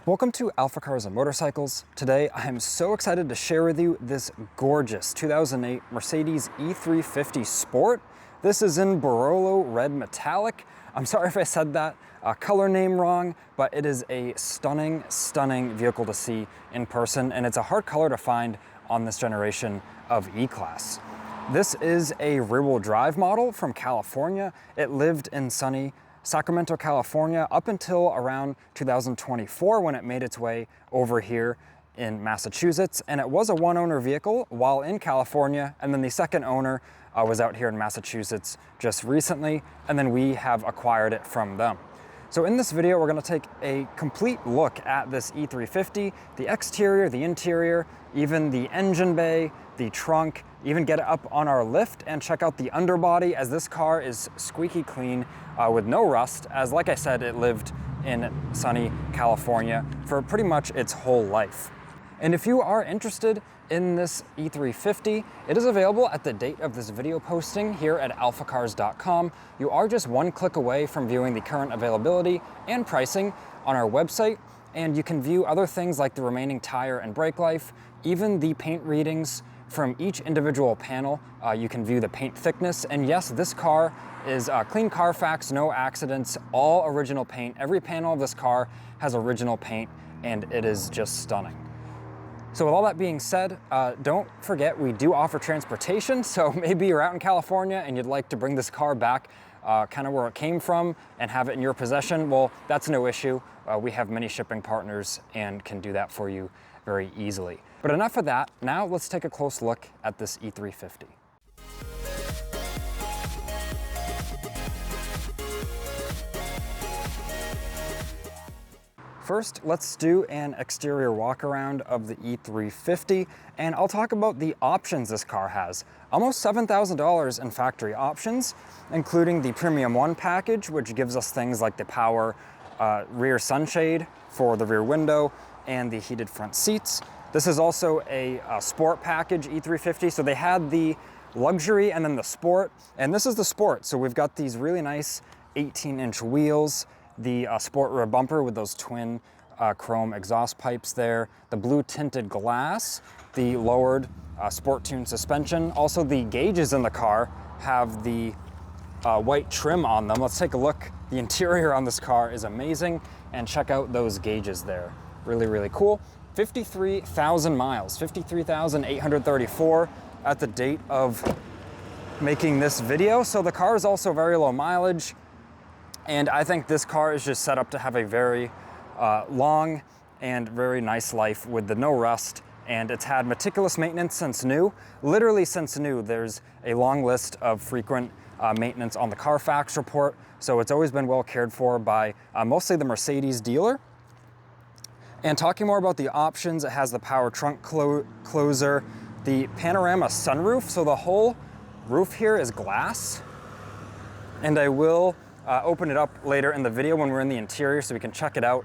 Welcome to AlphaCars Motorcycles. Today I am so excited to share with you this gorgeous 2008 Mercedes E350 Sport. This is in Barolo Red Metallic. I'm sorry if I said that color name wrong, but it is a stunning, stunning vehicle to see in person, and it's a hard color to find on this generation of E-Class. This is a rear-wheel drive model from California. It lived in sunny Sacramento, California up until around 2024 when it made its way over here in Massachusetts. And it was a one-owner vehicle while in California, and then the second owner was out here in Massachusetts just recently, and then we have acquired it from them. So in this video, we're gonna take a complete look at this E350, the exterior, the interior, even the engine bay, the trunk, even get it up on our lift and check out the underbody, as this car is squeaky clean with no rust, as like I said, it lived in sunny California for pretty much its whole life. And if you are interested in this E350, it is available at the date of this video posting here at alphacars.com. You are just one click away from viewing the current availability and pricing on our website, and you can view other things like the remaining tire and brake life, even the paint readings from each individual panel. You can view the paint thickness, and yes, this car is clean Carfax, no accidents, all original paint. Every panel of this car has original paint, and it is just stunning. So with all that being said, don't forget we do offer transportation. So maybe you're out in California and you'd like to bring this car back kind of where it came from and have it in your possession. Well, that's no issue. We have many shipping partners and can do that for you very easily. But enough of that. Now let's take a close look at this E350. First, let's do an exterior walk around of the E350, and I'll talk about the options this car has. Almost $7,000 in factory options, including the Premium One package, which gives us things like the power rear sunshade for the rear window and the heated front seats. This is also a sport package E350, so they had the luxury and then the sport, and this is the sport. So we've got these really nice 18-inch wheels, the sport rear bumper with those twin chrome exhaust pipes there, the blue tinted glass, the lowered sport tune suspension. Also, the gauges in the car have the white trim on them. Let's take a look. The interior on this car is amazing, and check out those gauges there. Really, really cool. 53,000 miles, 53,834 at the date of making this video. So the car is also very low mileage. And I think this car is just set up to have a very long and very nice life with the no rust, and it's had meticulous maintenance since new. Literally since new, there's a long list of frequent maintenance on the Carfax report, so it's always been well cared for by mostly the Mercedes dealer. And talking more about the options, it has the power trunk closer, the panorama sunroof, so the whole roof here is glass, and I will open it up later in the video when we're in the interior so we can check it out.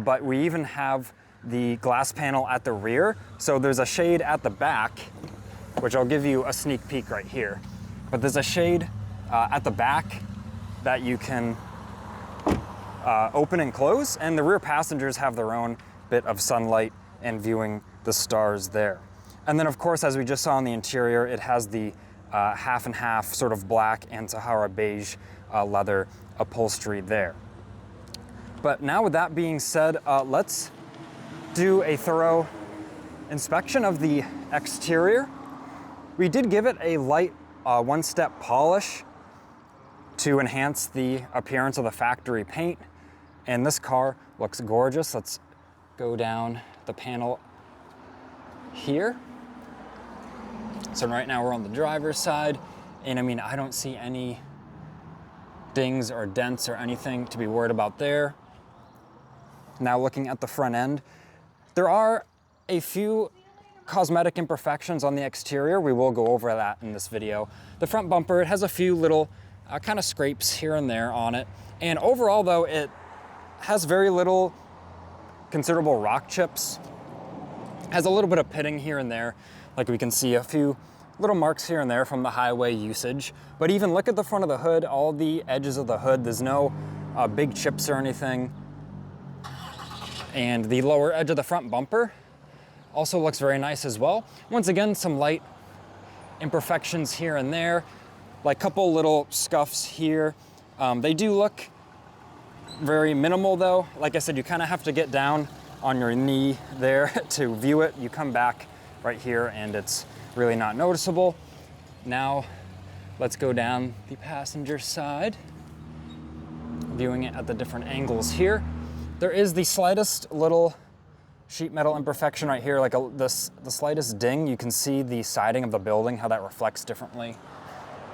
But we even have the glass panel at the rear. So there's a shade at the back, which I'll give you a sneak peek right here. But there's a shade at the back that you can open and close, and the rear passengers have their own bit of sunlight and viewing the stars there. And then of course, as we just saw in the interior, it has the half and half sort of black and Sahara beige leather upholstery there. But now with that being said, let's do a thorough inspection of the exterior. We did give it a light one-step polish to enhance the appearance of the factory paint, and this car looks gorgeous. Let's go down the panel here. So right now we're on the driver's side, and I mean, I don't see any dings or dents or anything to be worried about there. Now looking at the front end, there are a few cosmetic imperfections on the exterior. We will go over that in this video. The front bumper, it has a few little kind of scrapes here and there on it. And overall though, it has very little considerable rock chips. Has a little bit of pitting here and there. Like we can see a few little marks here and there from the highway usage. But even look at the front of the hood, all the edges of the hood, there's no big chips or anything. And the lower edge of the front bumper also looks very nice as well. Once again, some light imperfections here and there, like a couple little scuffs here. They do look very minimal though. Like I said, you kind of have to get down on your knee there to view it. You come back right here and it's really not noticeable. Now, let's go down the passenger side, viewing it at the different angles here. There is the slightest little sheet metal imperfection right here, like the slightest ding. You can see the siding of the building, how that reflects differently.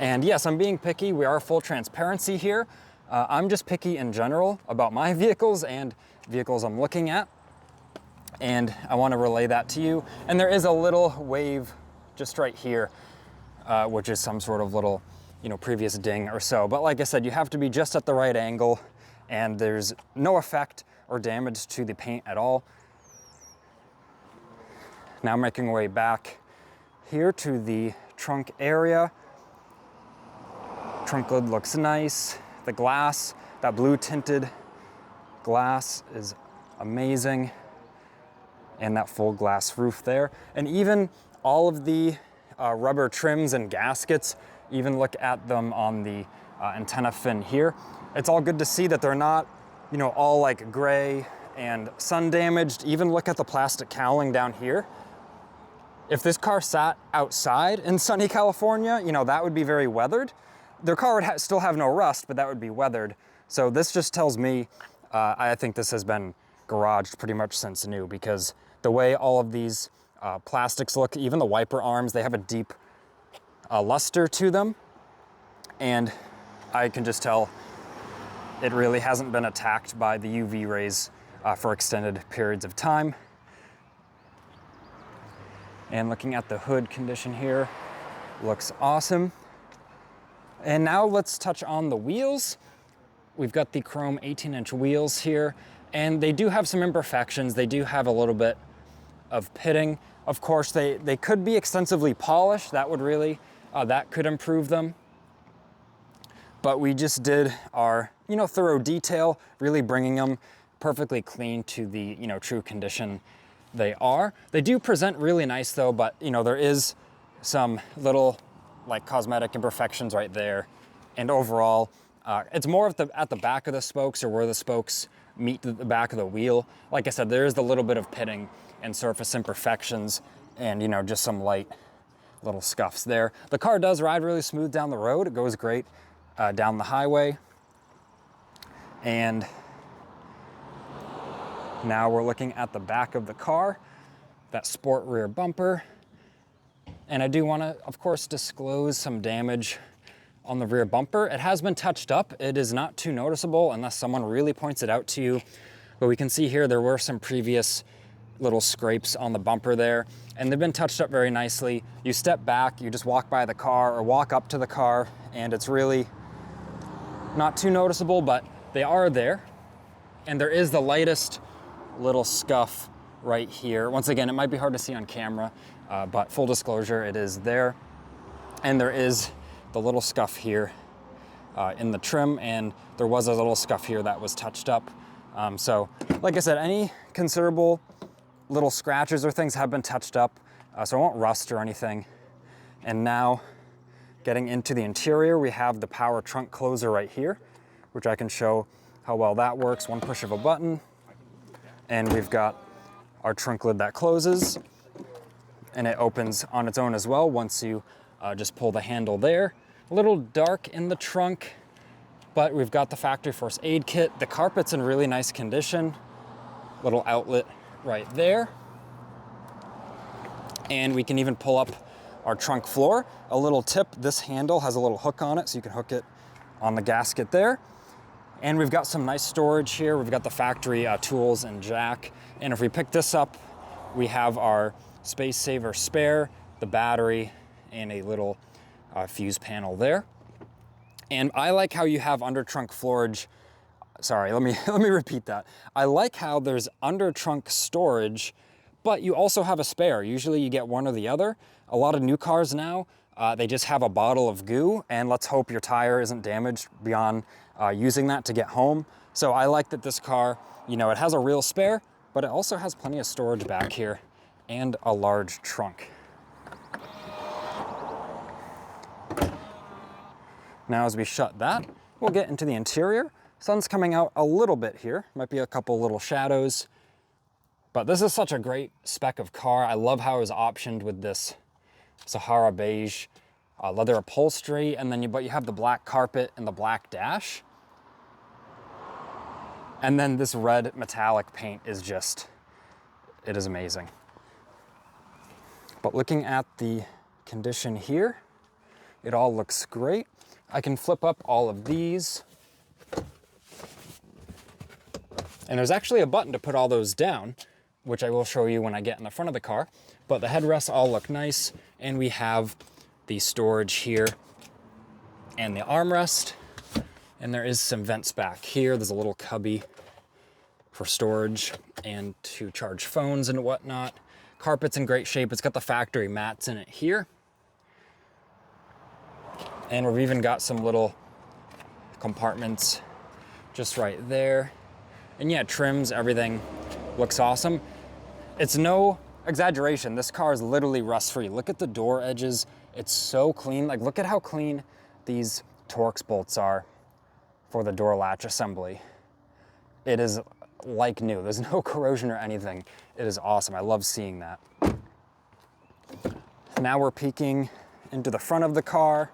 And yes, I'm being picky. We are full transparency here. I'm just picky in general about my vehicles and vehicles I'm looking at. And I want to relay that to you. And there is a little wave just right here, which is some sort of little, previous ding or so. But like I said, you have to be just at the right angle, and there's no effect or damage to the paint at all. Now making our way back here to the trunk area. Trunk lid looks nice. The glass, that blue tinted glass is amazing. And that full glass roof there. And even all of the rubber trims and gaskets, even look at them on the antenna fin here. It's all good to see that they're not, all like gray and sun damaged. Even look at the plastic cowling down here. If this car sat outside in sunny California, that would be very weathered. Their car would still have no rust, but that would be weathered. So this just tells me, I think this has been garaged pretty much since new, because the way all of these plastics look, even the wiper arms, they have a deep luster to them. And I can just tell it really hasn't been attacked by the UV rays for extended periods of time. And looking at the hood condition here, looks awesome. And now let's touch on the wheels. We've got the chrome 18-inch wheels here, and they do have some imperfections. They do have a little bit of pitting. Of course, they could be extensively polished. That would really, that could improve them. But we just did our, thorough detail, really bringing them perfectly clean to the, true condition they are. They do present really nice though, but there is some little like cosmetic imperfections right there. And overall, it's more at the back of the spokes, or where the spokes meet the back of the wheel. Like I said, there is a little bit of pitting and surface imperfections, and just some light little scuffs there. The car does ride really smooth down the road. It goes great down the highway. And now we're looking at the back of the car, that sport rear bumper. And I do want to, of course, disclose some damage on the rear bumper. It has been touched up. It is not too noticeable unless someone really points it out to you. But we can see here there were some previous little scrapes on the bumper there, and they've been touched up very nicely. You step back, you just walk by the car or walk up to the car, and it's really not too noticeable, but they are there. And there is the lightest little scuff right here. Once again, it might be hard to see on camera, but full disclosure, it is there. And there is the little scuff here in the trim, and there was a little scuff here that was touched up. So like I said, any considerable little scratches or things have been touched up, so it won't rust or anything. And now getting into the interior, we have the power trunk closer right here, which I can show how well that works. One push of a button, and we've got our trunk lid that closes, and it opens on its own as well once you just pull the handle there. A little dark in the trunk, but we've got the factory first aid kit. The carpet's in really nice condition. Little outlet right there. And we can even pull up our trunk floor. A little tip, this handle has a little hook on it, so you can hook it on the gasket there. And we've got some nice storage here. We've got the factory tools and jack. And if we pick this up, we have our space saver spare, the battery, and a little fuse panel there. And I like how you have under trunk storage. Sorry, let me repeat that. I like how there's under trunk storage, but you also have a spare. Usually you get one or the other. A lot of new cars now, they just have a bottle of goo, and let's hope your tire isn't damaged beyond using that to get home. So I like that this car, it has a real spare, but it also has plenty of storage back here and a large trunk. Now as we shut that, we'll get into the interior. Sun's coming out a little bit here. Might be a couple little shadows, but this is such a great spec of car. I love how it was optioned with this Sahara beige leather upholstery, and then you have the black carpet and the black dash. And then this red metallic paint is just, it is amazing. But looking at the condition here, it all looks great. I can flip up all of these. And there's actually a button to put all those down, which I will show you when I get in the front of the car. But the headrests all look nice, and we have the storage here and the armrest. And there is some vents back here. There's a little cubby for storage and to charge phones and whatnot. Carpet's in great shape. It's got the factory mats in it here. And we've even got some little compartments just right there. And yeah, trims, everything looks awesome. It's no exaggeration. This car is literally rust-free. Look at the door edges. It's so clean. Like, look at how clean these Torx bolts are for the door latch assembly. It is like new. There's no corrosion or anything. It is awesome. I love seeing that. Now we're peeking into the front of the car.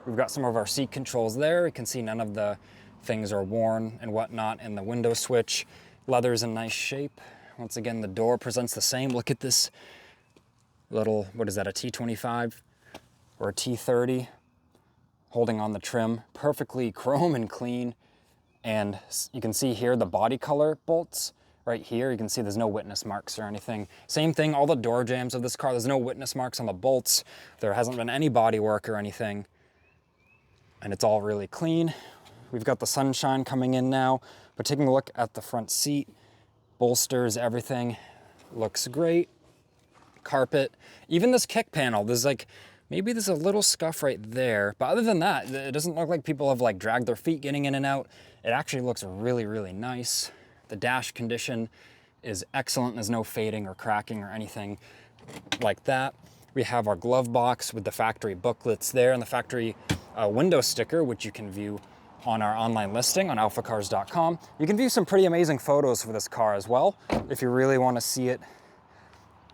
We've got some of our seat controls there. You can see none of the things are worn and whatnot, and the window switch. Leather's in nice shape. Once again, the door presents the same. Look at this little, what is that, a T25 or a T30 holding on the trim. Perfectly chrome and clean. And you can see here the body color bolts right here. You can see there's no witness marks or anything. Same thing, all the door jambs of this car, there's no witness marks on the bolts. There hasn't been any body work or anything. And it's all really clean. We've got the sunshine coming in now, but taking a look at the front seat, bolsters, everything looks great. Carpet, even this kick panel, there's like, maybe there's a little scuff right there, but other than that, it doesn't look like people have like dragged their feet getting in and out. It actually looks really, really nice. The dash condition is excellent. There's no fading or cracking or anything like that. We have our glove box with the factory booklets there and the factory window sticker, which you can view on our online listing on alphacars.com. You can view some pretty amazing photos for this car as well. If you really want to see it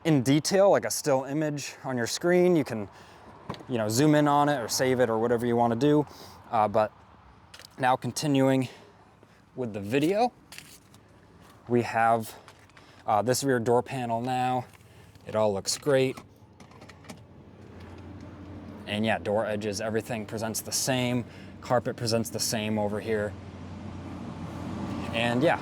in detail, like a still image on your screen, you can, you know, zoom in on it or save it or whatever you want to do. But now continuing with the video, we have this rear door panel now. It all looks great. And yeah, door edges, everything presents the same. Carpet presents the same over here. And yeah.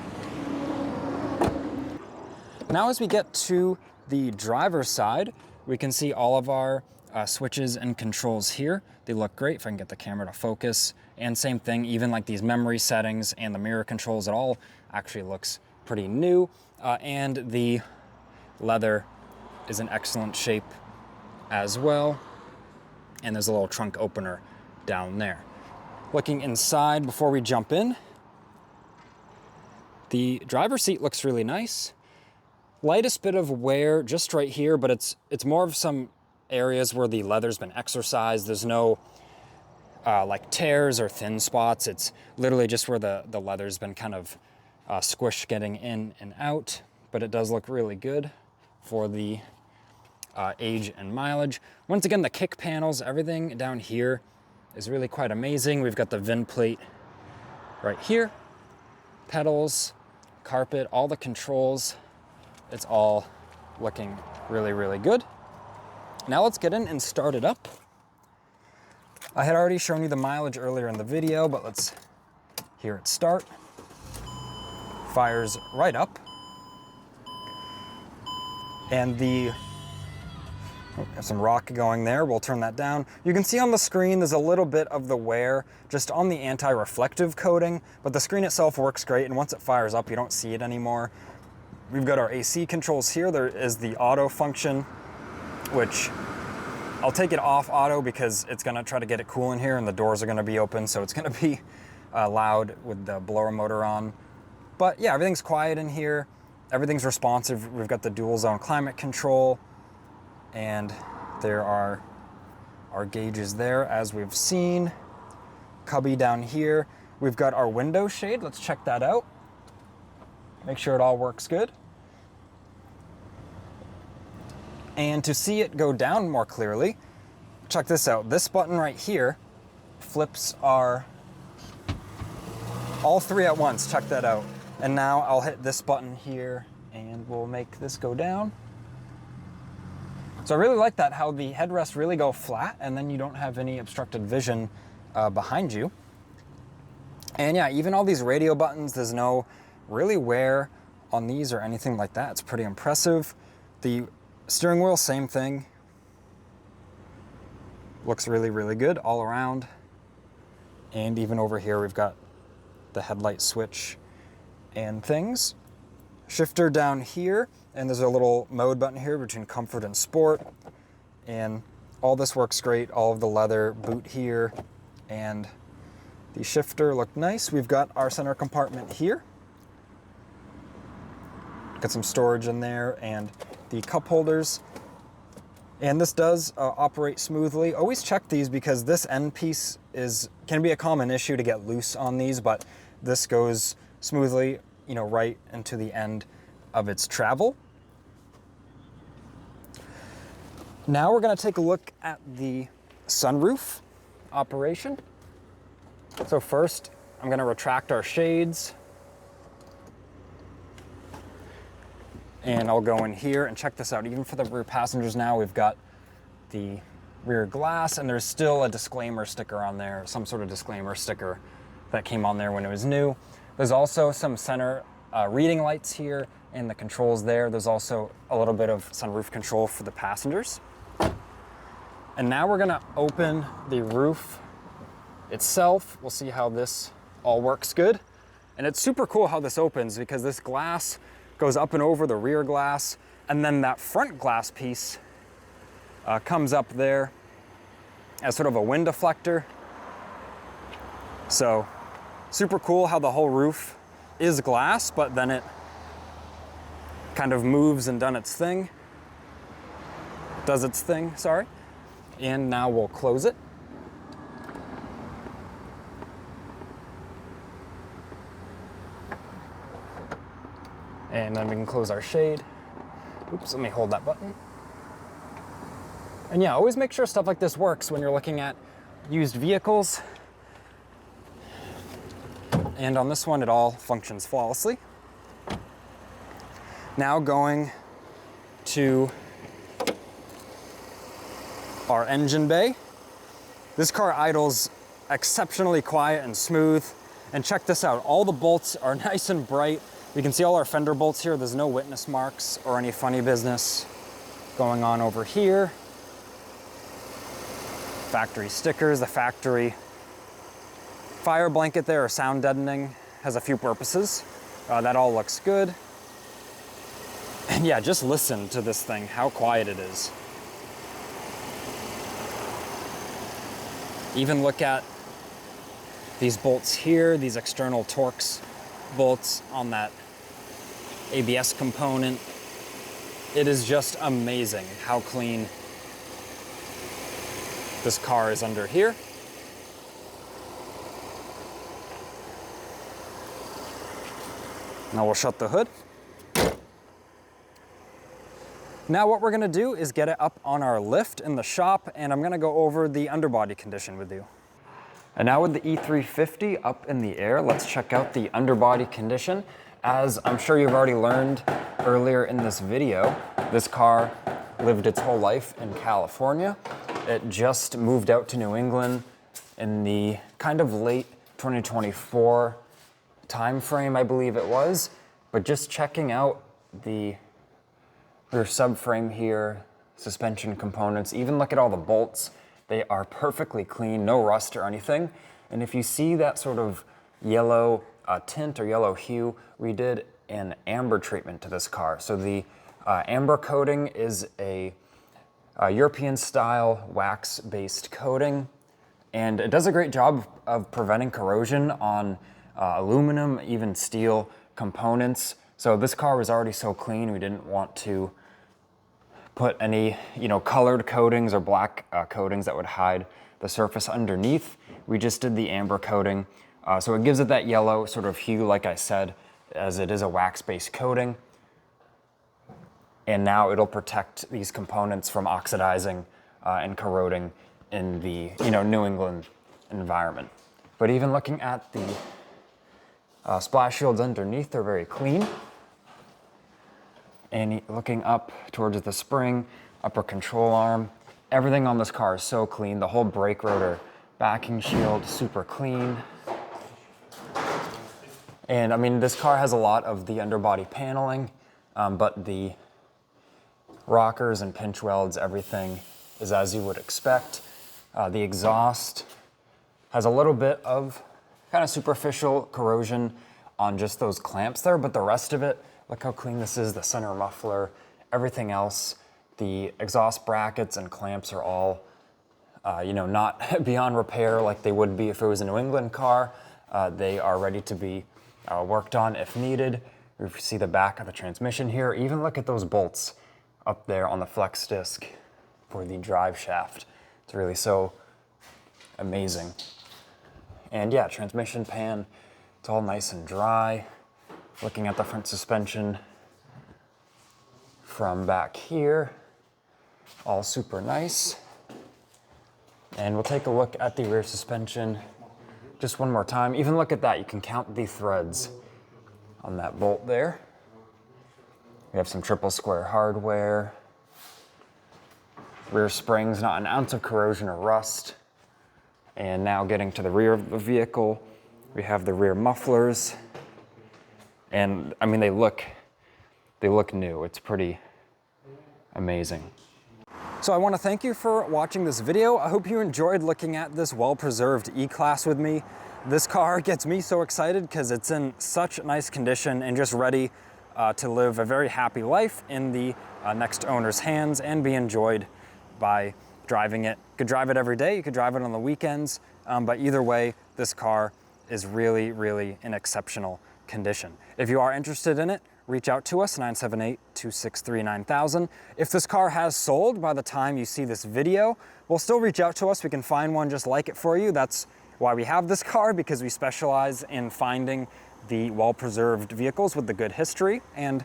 Now as we get to the driver's side, we can see all of our switches and controls here. They look great if I can get the camera to focus. And same thing, even like these memory settings and the mirror controls, it all actually looks pretty new. And the leather is in excellent shape as well. And there's a little trunk opener down there. Looking inside before we jump in, the driver's seat looks really nice. Lightest bit of wear just right here, but it's more of some areas where the leather's been exercised. There's no like tears or thin spots. It's literally just where the leather's been kind of squished getting in and out, but it does look really good for the age and mileage. Once again, the kick panels, everything down here is really quite amazing. We've got the VIN plate right here, pedals, carpet, all the controls. It's all looking really, really good. Now let's get in and start it up. I had already shown you the mileage earlier in the video, but let's hear it start. Fires right up. And some rock going there, we'll turn that down. You can see on the screen there's a little bit of the wear just on the anti-reflective coating, but the screen itself works great, and once it fires up you don't see it anymore. We've got our AC controls here. There is the auto function, which I'll take it off auto because it's gonna try to get it cool in here and the doors are gonna be open, so it's gonna be loud with the blower motor on. But yeah, everything's quiet in here. everything's responsive. We've got the dual zone climate control, and there are our gauges there as we've seen. Cubby down here. We've got our window shade. Let's check that out. Make sure it all works good. And to see it go down more clearly, check this out. This button right here flips our all three at once. Check that out. And now I'll hit this button here and we'll make this go down. So I really like that, how the headrests really go flat and then you don't have any obstructed vision behind you. And yeah, even all these radio buttons, there's no really wear on these or anything like that. It's pretty impressive. The steering wheel, same thing. Looks really, really good all around. And even over here, we've got the headlight switch and things. Shifter down here, and there's a little mode button here between comfort and sport. And all this works great. All of the leather boot here, and the shifter looked nice. We've got our center compartment here. Got some storage in there and the cup holders. And this does operate smoothly. Always check these because this end piece can be a common issue to get loose on these, but this goes smoothly, you know, right into the end of its travel. Now we're going to take a look at the sunroof operation. So first, I'm going to retract our shades. And I'll go in here and check this out. Even for the rear passengers now, we've got the rear glass, and there's still a disclaimer sticker on there, some sort of disclaimer sticker that came on there when it was new. There's also some center reading lights here and the controls there. There's also a little bit of sunroof control for the passengers. And now we're gonna open the roof itself. We'll see how this all works good. And it's super cool how this opens because this glass goes up and over the rear glass, and then that front glass piece comes up there as sort of a wind deflector. So super cool how the whole roof is glass, but then it kind of moves and does its thing, sorry. And now we'll close it. And then we can close our shade. Oops, let me hold that button. And yeah, always make sure stuff like this works when you're looking at used vehicles. And on this one, it all functions flawlessly. Now going to our engine bay. This car idles exceptionally quiet and smooth. And check this out, all the bolts are nice and bright. You can see all our fender bolts here. There's no witness marks or any funny business going on over here. Factory stickers, the factory fire blanket there, or sound deadening, has a few purposes. That all looks good. And yeah, just listen to this thing, how quiet it is. Even look at these bolts here, these external Torx bolts on that ABS component. It is just amazing how clean this car is under here. Now we'll shut the hood. Now what we're gonna do is get it up on our lift in the shop, and I'm gonna go over the underbody condition with you. And now with the E350 up in the air, let's check out the underbody condition. As I'm sure you've already learned earlier in this video, this car lived its whole life in California. It just moved out to New England in the kind of late 2024 time frame, I believe it was. But just checking out the rear subframe here, suspension components, even look at all the bolts. They are perfectly clean, no rust or anything. And if you see that sort of yellow tint or yellow hue, we did an amber treatment to this car. So the amber coating is a European style wax-based coating, and it does a great job of preventing corrosion on aluminum, even steel components. So this car was already so clean, we didn't want to put any, colored coatings or black coatings that would hide the surface underneath. We just did the amber coating. So it gives it that yellow sort of hue, like I said, as it is a wax-based coating. And now it'll protect these components from oxidizing and corroding in the, New England environment. But even looking at the splash shields underneath, they're very clean. And looking up towards the spring, upper control arm, everything on this car is so clean. The whole brake rotor backing shield, super clean. And I mean, this car has a lot of the underbody paneling, but the rockers and pinch welds, everything is as you would expect. The exhaust has a little bit of kind of superficial corrosion on just those clamps there, but the rest of it, look how clean this is, the center muffler, everything else. The exhaust brackets and clamps are all, not beyond repair like they would be if it was a New England car. They are ready to be worked on if needed. You see the back of the transmission here. Even look at those bolts up there on the flex disc for the drive shaft. It's really so amazing. And yeah, transmission pan, it's all nice and dry. Looking at the front suspension from back here, all super nice. And we'll take a look at the rear suspension just one more time. Even look at that, you can count the threads on that bolt there. We have some triple square hardware. Rear springs, not an ounce of corrosion or rust. And now getting to the rear of the vehicle, we have the rear mufflers. And I mean, they look new. It's pretty amazing. So I want to thank you for watching this video. I hope you enjoyed looking at this well-preserved E-Class with me. This car gets me so excited because it's in such nice condition and just ready to live a very happy life in the next owner's hands and be enjoyed by driving it. You could drive it every day, you could drive it on the weekends, but either way, this car is really, really in exceptional condition. If you are interested in it, reach out to us, 978-263-9000. If this car has sold by the time you see this video, we'll still reach out to us. We can find one just like it for you. That's why we have this car, because we specialize in finding the well-preserved vehicles with the good history and,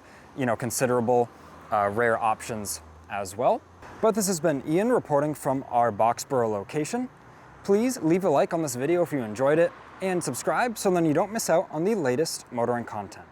considerable rare options as well. But this has been Ian reporting from our Boxborough location. Please leave a like on this video if you enjoyed it and subscribe so then you don't miss out on the latest motoring content.